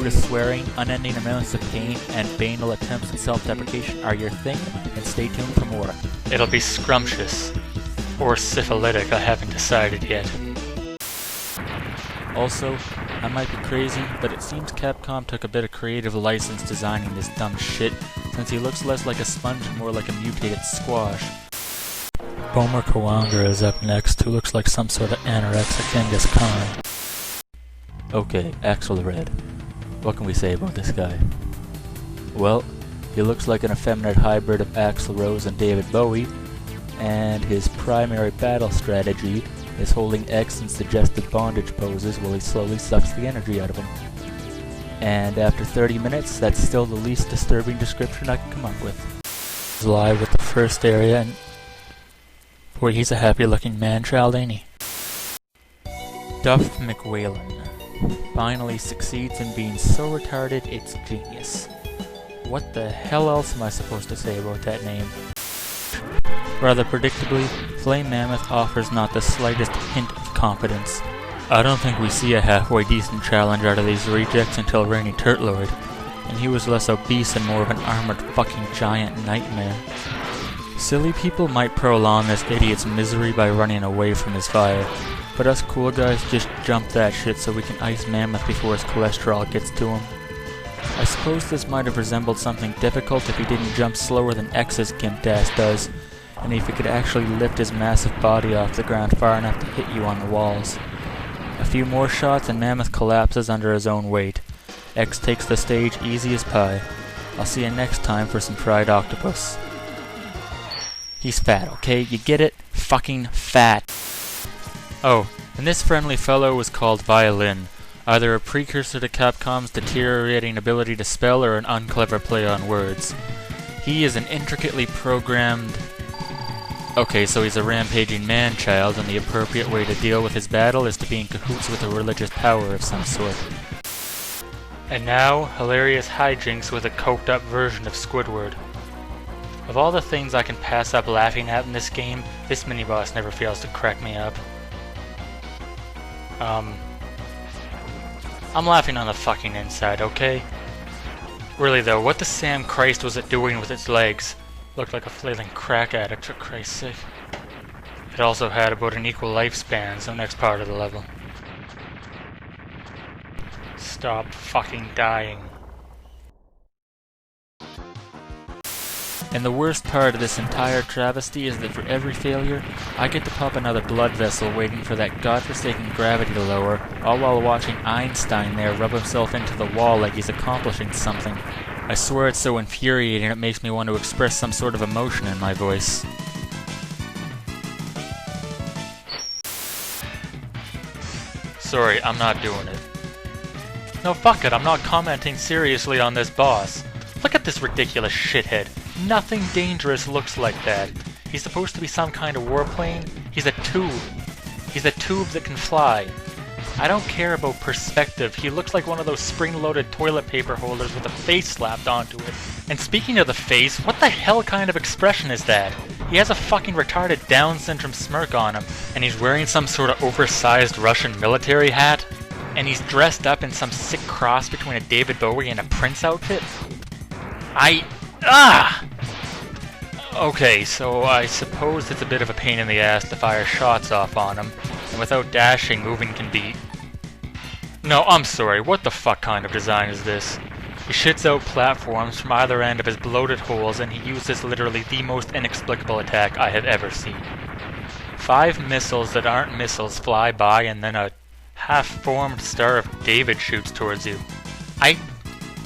gratuitous swearing, unending amounts of pain, and banal attempts at self-deprecation are your thing, then stay tuned for more. It'll be scrumptious. Or syphilitic, I haven't decided yet. Also, I might be crazy, but it seems Capcom took a bit of creative license designing this dumb shit, since he looks less like a sponge and more like a mutated squash. Bomer Kawanga is up next, who looks like some sort of anorexic Genghis Khan. Okay, Axel Red. What can we say about this guy? Well, he looks like an effeminate hybrid of Axl Rose and David Bowie, and his primary battle strategy is holding X in suggested bondage poses while he slowly sucks the energy out of him. And after 30 minutes, that's still the least disturbing description I can come up with. He's live with the first area, and boy, he's a happy-looking man-child, ain't he? Duff McWhalen finally succeeds in being so retarded it's genius. What the hell else am I supposed to say about that name? Rather predictably, Flame Mammoth offers not the slightest hint of confidence. I don't think we see a halfway decent challenge out of these rejects until Rainy Turtlord, and he was less obese and more of an armored fucking giant nightmare. Silly people might prolong this idiot's misery by running away from his fire, but us cool guys just jump that shit so we can ice Mammoth before his cholesterol gets to him. I suppose this might have resembled something difficult if he didn't jump slower than X's gimped ass does, and if he could actually lift his massive body off the ground far enough to hit you on the walls. A few more shots and Mammoth collapses under his own weight. X takes the stage easy as pie. I'll see you next time for some fried octopus. He's fat, okay? You get it? Fucking fat. Oh, and this friendly fellow was called Violin, either a precursor to Capcom's deteriorating ability to spell or an unclever play on words. He is an intricately programmed... Okay, so he's a rampaging man-child, and the appropriate way to deal with his battle is to be in cahoots with a religious power of some sort. And now, hilarious hijinks with a coked-up version of Squidward. Of all the things I can pass up laughing at in this game, this mini-boss never fails to crack me up. I'm laughing on the fucking inside, okay? Really though, what the Sam Christ was it doing with its legs? Looked like a flailing crack addict, for Christ's sake. It also had about an equal lifespan, so next part of the level. Stop fucking dying. And the worst part of this entire travesty is that for every failure, I get to pop another blood vessel waiting for that godforsaken gravity to lower, all while watching Einstein there rub himself into the wall like he's accomplishing something. I swear it's so infuriating it makes me want to express some sort of emotion in my voice. Sorry, I'm not doing it. No, fuck it, I'm not commenting seriously on this boss. Look at this ridiculous shithead. Nothing dangerous looks like that. He's supposed to be some kind of warplane. He's a tube. He's a tube that can fly. I don't care about perspective. He looks like one of those spring-loaded toilet paper holders with a face slapped onto it. And speaking of the face, what the hell kind of expression is that? He has a fucking retarded Down syndrome smirk on him, and he's wearing some sort of oversized Russian military hat, and he's dressed up in some sick cross between a David Bowie and a Prince outfit. Okay, so I suppose it's a bit of a pain in the ass to fire shots off on him, and without dashing, moving can be... No, I'm sorry, what the fuck kind of design is this? He shits out platforms from either end of his bloated holes, and he uses literally the most inexplicable attack I have ever seen. 5 missiles that aren't missiles fly by, and then a half-formed Star of David shoots towards you.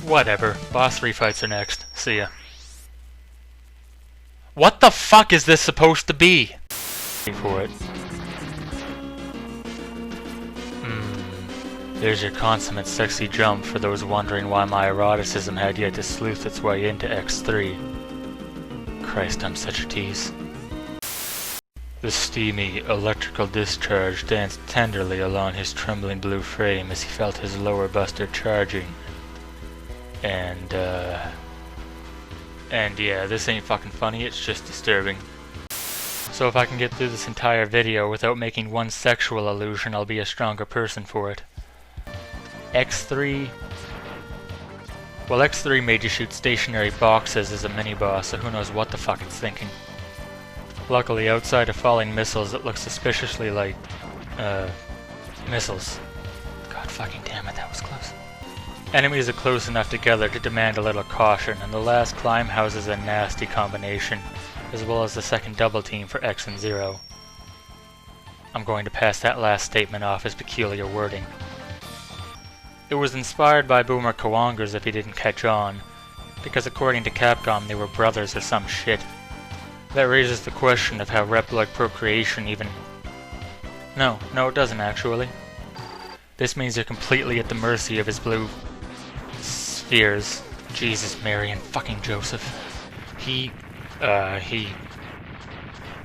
Whatever, boss 3 fights are next. See ya. What the fuck is this supposed to be? For it. There's your consummate sexy jump for those wondering why my eroticism had yet to sleuth its way into X3. Christ, I'm such a tease. The steamy, electrical discharge danced tenderly along his trembling blue frame as he felt his lower buster charging. And yeah, this ain't fucking funny, it's just disturbing. So if I can get through this entire video without making one sexual allusion, I'll be a stronger person for it. X3 Well, X3 made you shoot stationary boxes as a mini-boss, so who knows what the fuck it's thinking. Luckily, outside of falling missiles, it looks suspiciously like, missiles. God fucking damn it, that was close. Enemies are close enough together to demand a little caution, and the last climb houses a nasty combination, as well as the second double team for X and Zero. I'm going to pass that last statement off as peculiar wording. It was inspired by Boomer Kawangers if he didn't catch on, because according to Capcom they were brothers or some shit. That raises the question of how rep-like procreation even... No, it doesn't actually. This means you're completely at the mercy of his blue... spheres. Jesus, Mary, and fucking Joseph.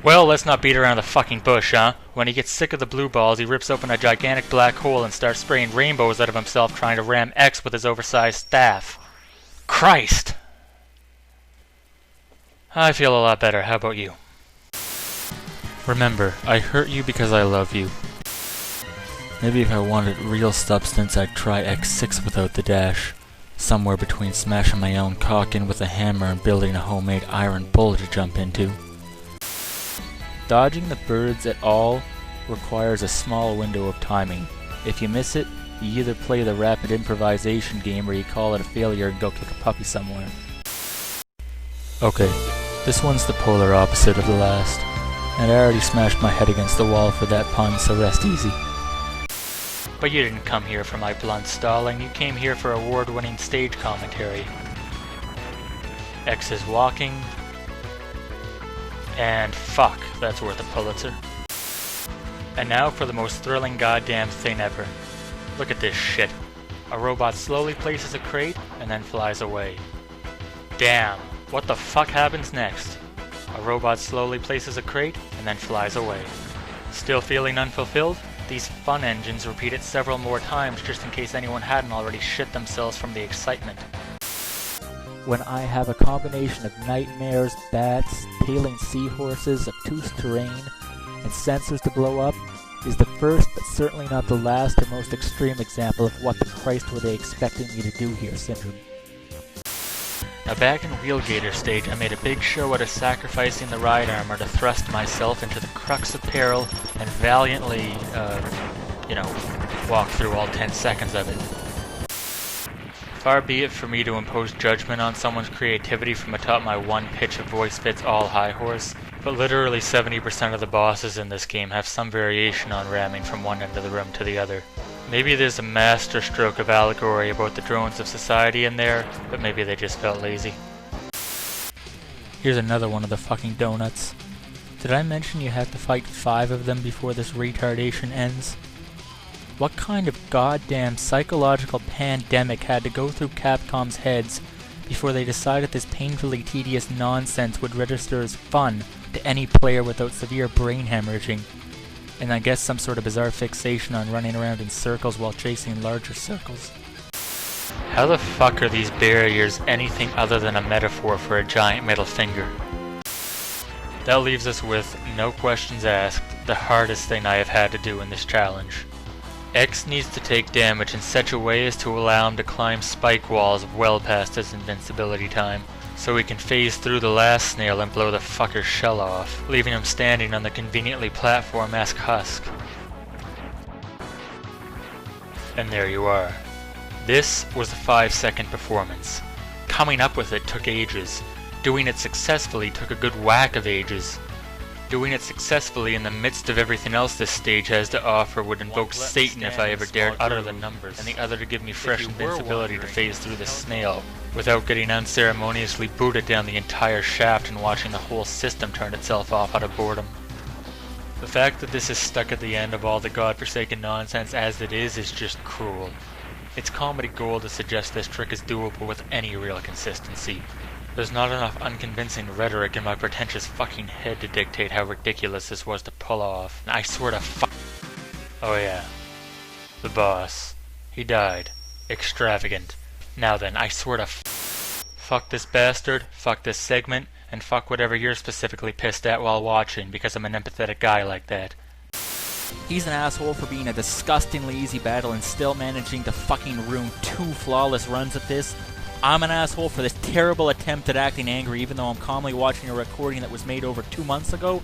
Well, let's not beat around the fucking bush, huh? When he gets sick of the blue balls, he rips open a gigantic black hole and starts spraying rainbows out of himself trying to ram X with his oversized staff. Christ! I feel a lot better. How about you? Remember, I hurt you because I love you. Maybe if I wanted real substance, I'd try X6 without the dash. Somewhere between smashing my own cock in with a hammer and building a homemade iron bull to jump into. Dodging the birds at all requires a small window of timing. If you miss it, you either play the rapid improvisation game or you call it a failure and go kick a puppy somewhere. Okay, this one's the polar opposite of the last, and I already smashed my head against the wall for that pun, so rest easy. But you didn't come here for my blunt stalling, you came here for award-winning stage commentary. X is walking... And fuck, that's worth a Pulitzer. And now for the most thrilling goddamn thing ever. Look at this shit. A robot slowly places a crate and then flies away. Damn, what the fuck happens next? A robot slowly places a crate and then flies away. Still feeling unfulfilled? These fun engines repeat it several more times just in case anyone hadn't already shit themselves from the excitement. When I have a combination of nightmares, bats, tailing seahorses, obtuse terrain, and sensors to blow up, is the first but certainly not the last or most extreme example of what the Christ were they expecting me to do here syndrome. Now back in Wheelgator stage, I made a big show out of sacrificing the ride armor to thrust myself into the crux of peril and valiantly, walk through all 10 seconds of it. Far be it for me to impose judgment on someone's creativity from atop my one-pitch-of-voice-fits-all high horse, but literally 70% of the bosses in this game have some variation on ramming from one end of the room to the other. Maybe there's a masterstroke of allegory about the drones of society in there, but maybe they just felt lazy. Here's another one of the fucking donuts. Did I mention you have to fight 5 of them before this retardation ends? What kind of goddamn psychological pandemic had to go through Capcom's heads before they decided this painfully tedious nonsense would register as fun to any player without severe brain hemorrhaging? And I guess some sort of bizarre fixation on running around in circles while chasing larger circles. How the fuck are these barriers anything other than a metaphor for a giant middle finger? That leaves us with, no questions asked, the hardest thing I have had to do in this challenge. X needs to take damage in such a way as to allow him to climb spike walls well past his invincibility time, so he can phase through the last snail and blow the fucker's shell off, leaving him standing on the conveniently platform-esque husk. And there you are. This was a 5-second performance. Coming up with it took ages. Doing it successfully took a good whack of ages. Doing it successfully in the midst of everything else this stage has to offer would invoke Satan if I ever dared utter the numbers, and the other to give me fresh invincibility to phase through the snail, without getting unceremoniously booted down the entire shaft and watching the whole system turn itself off out of boredom. The fact that this is stuck at the end of all the godforsaken nonsense as it is just cruel. It's comedy gold to suggest this trick is doable with any real consistency. There's not enough unconvincing rhetoric in my pretentious fucking head to dictate how ridiculous this was to pull off. I swear to Oh yeah. The boss. He died. Extravagant. Now then, I swear to fuck this bastard, fuck this segment, and fuck whatever you're specifically pissed at while watching, because I'm an empathetic guy like that. He's an asshole for being a disgustingly easy battle and still managing to fucking ruin 2 flawless runs at this. I'm an asshole for this terrible attempt at acting angry even though I'm calmly watching a recording that was made over 2 months ago,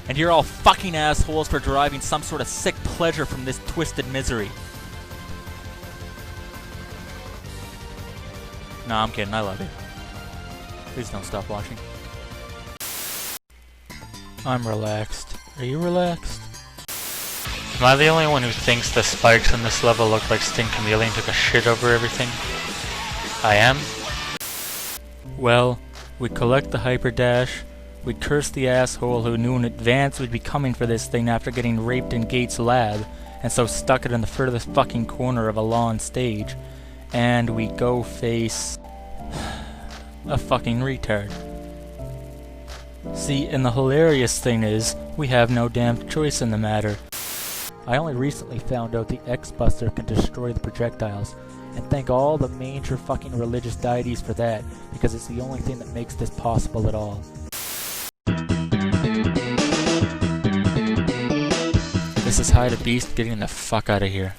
and you're all fucking assholes for deriving some sort of sick pleasure from this twisted misery. Nah, I'm kidding, I love you. Please don't stop watching. I'm relaxed. Are you relaxed? Am I the only one who thinks the spikes in this level look like Sting Chameleon took a shit over everything? I am? Well, we collect the hyperdash, we curse the asshole who knew in advance we'd be coming for this thing after getting raped in Gates' lab, and so stuck it in the furthest fucking corner of a lawn stage, and we go face a fucking retard. See, and the hilarious thing is, we have no damn choice in the matter. I only recently found out the X-Buster can destroy the projectiles, and thank all the major fucking religious deities for that, because it's the only thing that makes this possible at all. This is HideofBeast getting the fuck out of here.